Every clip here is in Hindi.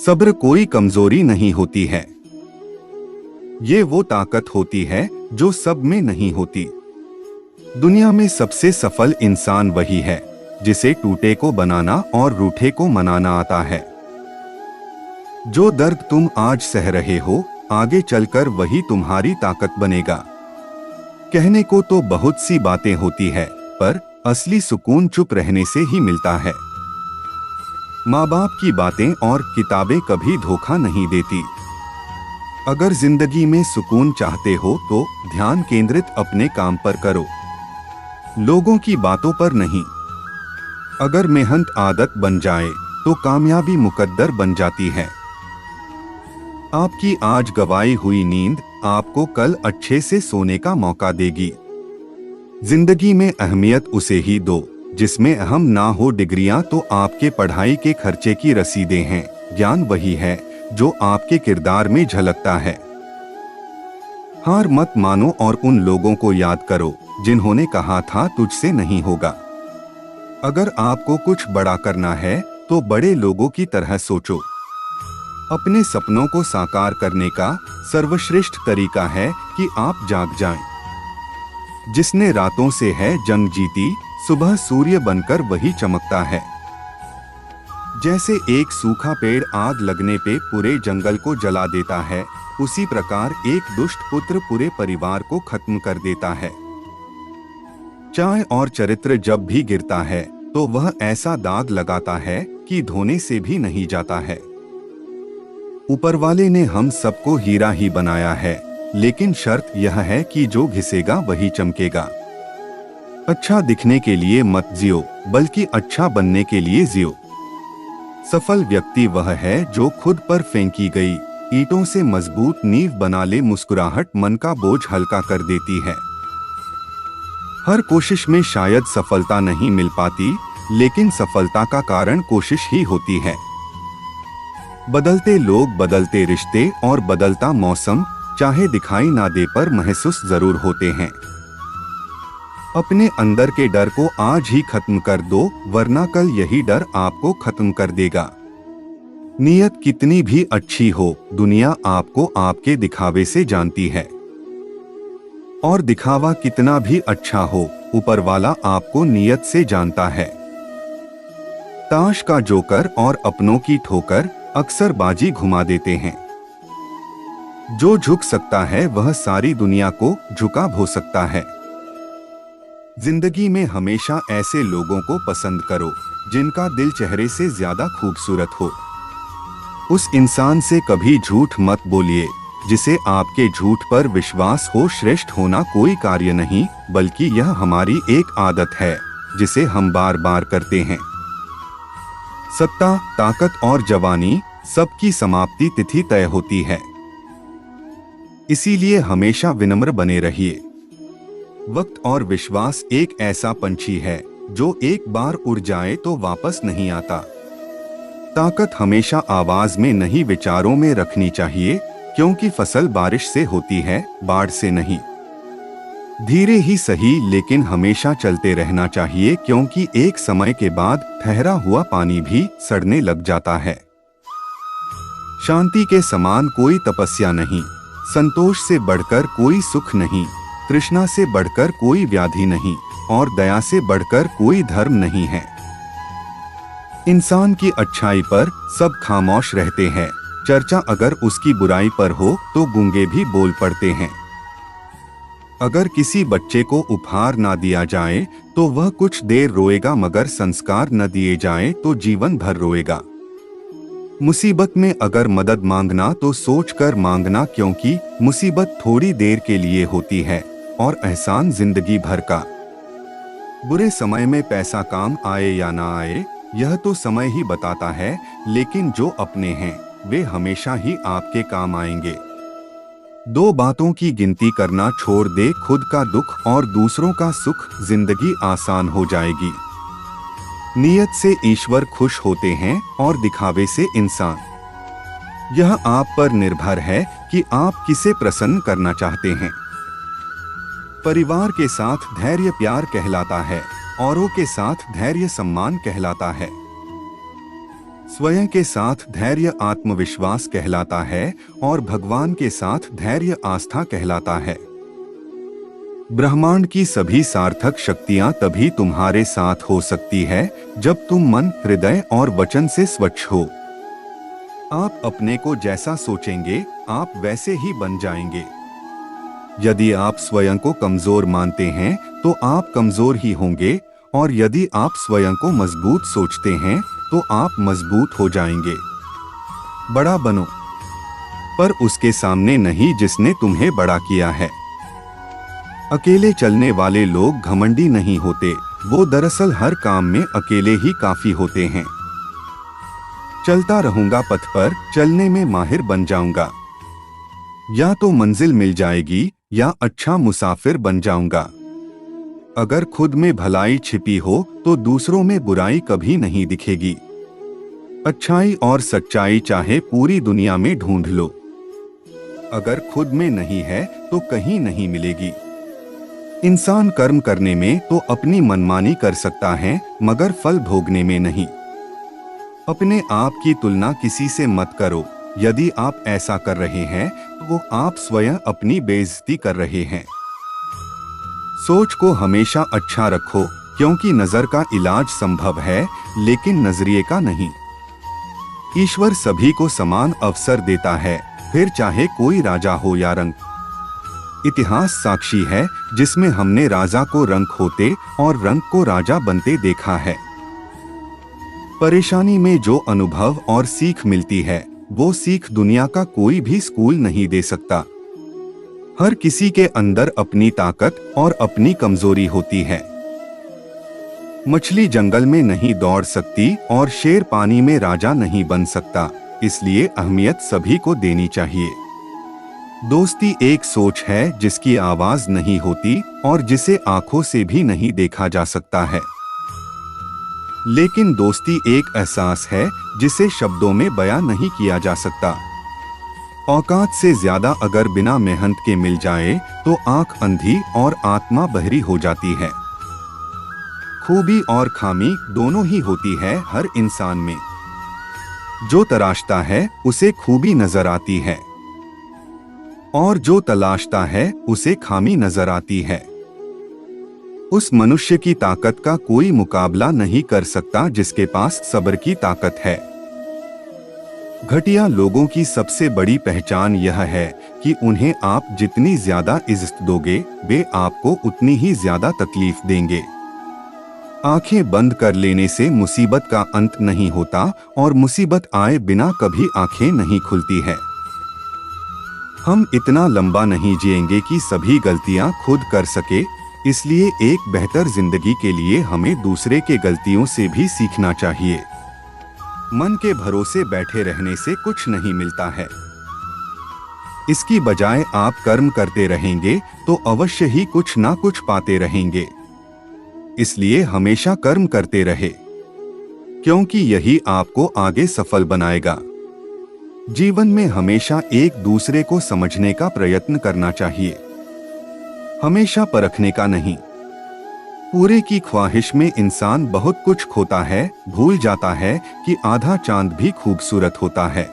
सब्र कोई कमजोरी नहीं होती है, ये वो ताकत होती है जो सब में नहीं होती। दुनिया में सबसे सफल इंसान वही है जिसे टूटे को बनाना और रूठे को मनाना आता है। जो दर्द तुम आज सह रहे हो, आगे चलकर वही तुम्हारी ताकत बनेगा। कहने को तो बहुत सी बातें होती है, पर असली सुकून चुप रहने से ही मिलता है। माँ बाप की बातें और किताबें कभी धोखा नहीं देती। अगर जिंदगी में सुकून चाहते हो तो ध्यान केंद्रित अपने काम पर करो, लोगों की बातों पर नहीं। अगर मेहनत आदत बन जाए तो कामयाबी मुकद्दर बन जाती है। आपकी आज गवाई हुई नींद आपको कल अच्छे से सोने का मौका देगी। जिंदगी में अहमियत उसे ही दो जिसमें अहम ना हो डिग्रियां तो आपके पढ़ाई के खर्चे की रसीदें हैं। ज्ञान वही है जो आपके किरदार में झलकता है। हार मत मानो और उन लोगों को याद करो जिन्होंने कहा था तुझसे नहीं होगा। अगर आपको कुछ बड़ा करना है तो बड़े लोगों की तरह सोचो। अपने सपनों को साकार करने का सर्वश्रेष्ठ तरीका है कि आप जाग जाएं। जिसने रातों से है जंग जीती, सुबह सूर्य बनकर वही चमकता है। जैसे एक सूखा पेड़ आग लगने पे पूरे जंगल को जला देता है, उसी प्रकार एक दुष्ट पुत्र पूरे परिवार को खत्म कर देता है। चाय और चरित्र जब भी गिरता है तो वह ऐसा दाग लगाता है कि धोने से भी नहीं जाता है। ऊपर वाले ने हम सबको हीरा ही बनाया है, लेकिन शर्त यह है कि जो घिसेगा वही चमकेगा। अच्छा दिखने के लिए मत जियो, बल्कि अच्छा बनने के लिए जियो। सफल व्यक्ति वह है जो खुद पर फेंकी गई ईंटों से मजबूत नींव बना ले। मुस्कुराहट मन का बोझ हल्का कर देती है। हर कोशिश में शायद सफलता नहीं मिल पाती, लेकिन सफलता का कारण कोशिश ही होती है। बदलते लोग, बदलते रिश्ते और बदलता मौसम चाहे दिखाई ना दे पर महसूस जरूर होते हैं। अपने अंदर के डर को आज ही खत्म कर दो, वरना कल यही डर आपको खत्म कर देगा। नीयत कितनी भी अच्छी हो, दुनिया आपको आपके दिखावे से जानती है। और दिखावा कितना भी अच्छा हो, ऊपर वाला आपको नीयत से जानता है। ताश का जोकर और अपनों की ठोकर अक्सर बाजी घुमा देते हैं। जो झुक सकता है वह सारी दुनिया को झुका भो सकता है। जिंदगी में हमेशा ऐसे लोगों को पसंद करो जिनका दिल चेहरे से ज्यादा खूबसूरत हो। उस इंसान से कभी झूठ मत बोलिए जिसे आपके झूठ पर विश्वास हो। श्रेष्ठ होना कोई कार्य नहीं, बल्कि यह हमारी एक आदत है जिसे हम बार बार करते हैं। सत्ता, ताकत और जवानी सबकी समाप्ति तिथि तय होती है, इसीलिए हमेशा विनम्र बने रहिए। वक्त और विश्वास एक ऐसा पंछी है जो एक बार उड़ जाए तो वापस नहीं आता। ताकत हमेशा आवाज में नहीं विचारों में रखनी चाहिए, क्योंकि फसल बारिश से होती है, बाढ़ से नहीं। धीरे ही सही, लेकिन हमेशा चलते रहना चाहिए, क्योंकि एक समय के बाद ठहरा हुआ पानी भी सड़ने लग जाता है। शांति के समान कोई तपस्या नहीं, संतोष से बढ़कर कोई सुख नहीं, तृष्णा से बढ़कर कोई व्याधि नहीं, और दया से बढ़कर कोई धर्म नहीं है। इंसान की अच्छाई पर सब खामोश रहते हैं, चर्चा अगर उसकी बुराई पर हो तो गूंगे भी बोल पड़ते हैं। अगर किसी बच्चे को उपहार ना दिया जाए तो वह कुछ देर रोएगा, मगर संस्कार न दिए जाए तो जीवन भर रोएगा। मुसीबत में अगर मदद मांगना तो सोच कर मांगना, क्योंकि मुसीबत थोड़ी देर के लिए होती है और एहसान जिंदगी भर का। बुरे समय में पैसा काम आए या ना आए यह तो समय ही बताता है, लेकिन जो अपने हैं वे हमेशा ही आपके काम आएंगे। दो बातों की गिनती करना छोड़ दे, खुद का दुख और दूसरों का सुख, जिंदगी आसान हो जाएगी। नीयत से ईश्वर खुश होते हैं और दिखावे से इंसान। यह आप पर निर्भर है कि आप किसे प्रसन्न करना चाहते हैं। परिवार के साथ धैर्य प्यार कहलाता है, औरों के साथ धैर्य सम्मान कहलाता है। स्वयं के साथ धैर्य आत्मविश्वास कहलाता है और भगवान के साथ धैर्य आस्था कहलाता है। ब्रह्मांड की सभी सार्थक शक्तियां तभी तुम्हारे साथ हो सकती है जब तुम मन, हृदय और वचन से स्वच्छ हो। आप अपने को जैसा सोचेंगे आप वैसे ही बन जाएंगे। यदि आप स्वयं को कमजोर मानते हैं तो आप कमजोर ही होंगे, और यदि आप स्वयं को मजबूत सोचते हैं तो आप मजबूत हो जाएंगे। बड़ा बनो, पर उसके सामने नहीं जिसने तुम्हें बड़ा किया है। अकेले चलने वाले लोग घमंडी नहीं होते, वो दरअसल हर काम में अकेले ही काफी होते हैं। चलता रहूंगा पथ पर, चलने में माहिर बन जाऊंगा। या तो मंजिल मिल जाएगी या अच्छा मुसाफिर बन जाऊंगा। अगर खुद में भलाई छिपी हो तो दूसरों में बुराई कभी नहीं दिखेगी। अच्छाई और सच्चाई चाहे पूरी दुनिया में ढूंढ लो, अगर खुद में नहीं है तो कहीं नहीं मिलेगी। इंसान कर्म करने में तो अपनी मनमानी कर सकता है, मगर फल भोगने में नहीं। अपने आप की तुलना किसी से मत करो। यदि आप ऐसा कर रहे हैं तो आप स्वयं अपनी बेइज्जती कर रहे हैं। सोच को हमेशा अच्छा रखो, क्योंकि नजर का इलाज संभव है लेकिन नजरिए का नहीं। ईश्वर सभी को समान अवसर देता है, फिर चाहे कोई राजा हो या रंक। इतिहास साक्षी है जिसमें हमने राजा को रंक होते और रंक को राजा बनते देखा है। परेशानी में जो अनुभव और सीख मिलती है वो सीख दुनिया का कोई भी स्कूल नहीं दे सकता। हर किसी के अंदर अपनी ताकत और अपनी कमजोरी होती है। मछली जंगल में नहीं दौड़ सकती और शेर पानी में राजा नहीं बन सकता, इसलिए अहमियत सभी को देनी चाहिए। दोस्ती एक सोच है जिसकी आवाज नहीं होती और जिसे आंखों से भी नहीं देखा जा सकता है, लेकिन दोस्ती एक एहसास है जिसे शब्दों में बयां नहीं किया जा सकता। औकात से ज्यादा अगर बिना मेहनत के मिल जाए तो आंख अंधी और आत्मा बहरी हो जाती है। खूबी और खामी दोनों ही होती है हर इंसान में। जो तराशता है उसे खूबी नजर आती है और जो तलाशता है उसे खामी नजर आती है। उस मनुष्य की ताकत का कोई मुकाबला नहीं कर सकता जिसके पास सब्र की ताकत है। घटिया लोगों की सबसे बड़ी पहचान यह है कि उन्हें आप जितनी ज्यादा इज्जत दोगे वे आपको उतनी ही ज्यादा तकलीफ देंगे। आंखें बंद कर लेने से मुसीबत का अंत नहीं होता और मुसीबत आए बिना कभी आंखें नहीं खुलती है। हम इतना लंबा नहीं जिएंगे कि सभी गलतियां खुद कर सके, इसलिए एक बेहतर जिंदगी के लिए हमें दूसरे के गलतियों से भी सीखना चाहिए। मन के भरोसे बैठे रहने से कुछ नहीं मिलता है। इसकी बजाय आप कर्म करते रहेंगे तो अवश्य ही कुछ ना कुछ पाते रहेंगे। इसलिए हमेशा कर्म करते रहे, क्योंकि यही आपको आगे सफल बनाएगा। जीवन में हमेशा एक दूसरे को समझने का प्रयत्न करना चाहिए, हमेशा परखने का नहीं। पूरे की ख्वाहिश में इंसान बहुत कुछ खोता है, भूल जाता है कि आधा चांद भी खूबसूरत होता है।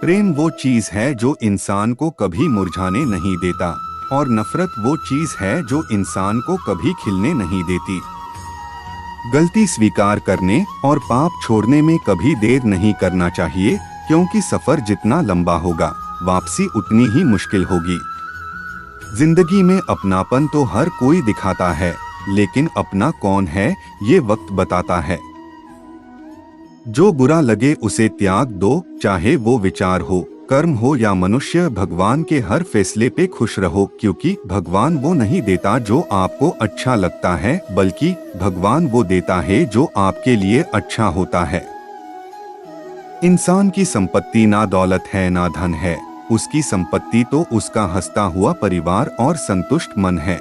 प्रेम वो चीज है जो इंसान को कभी मुरझाने नहीं देता, और नफरत वो चीज है जो इंसान को कभी खिलने नहीं देती। गलती स्वीकार करने और पाप छोड़ने में कभी देर नहीं करना चाहिए, क्योंकि सफर जितना लंबा होगा वापसी उतनी ही मुश्किल होगी। जिंदगी में अपनापन तो हर कोई दिखाता है, लेकिन अपना कौन है ये वक्त बताता है। जो बुरा लगे उसे त्याग दो, चाहे वो विचार हो, कर्म हो या मनुष्य। भगवान के हर फैसले पे खुश रहो, क्योंकि भगवान वो नहीं देता जो आपको अच्छा लगता है, बल्कि भगवान वो देता है जो आपके लिए अच्छा होता है। इंसान की संपत्ति ना दौलत है ना धन है, उसकी संपत्ति तो उसका हंसता हुआ परिवार और संतुष्ट मन है।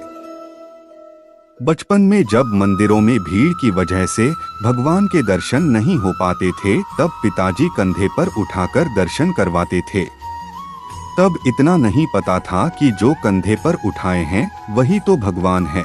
बचपन में जब मंदिरों में भीड़ की वजह से भगवान के दर्शन नहीं हो पाते थे, तब पिताजी कंधे पर उठाकर दर्शन करवाते थे। तब इतना नहीं पता था कि जो कंधे पर उठाए हैं वही तो भगवान है।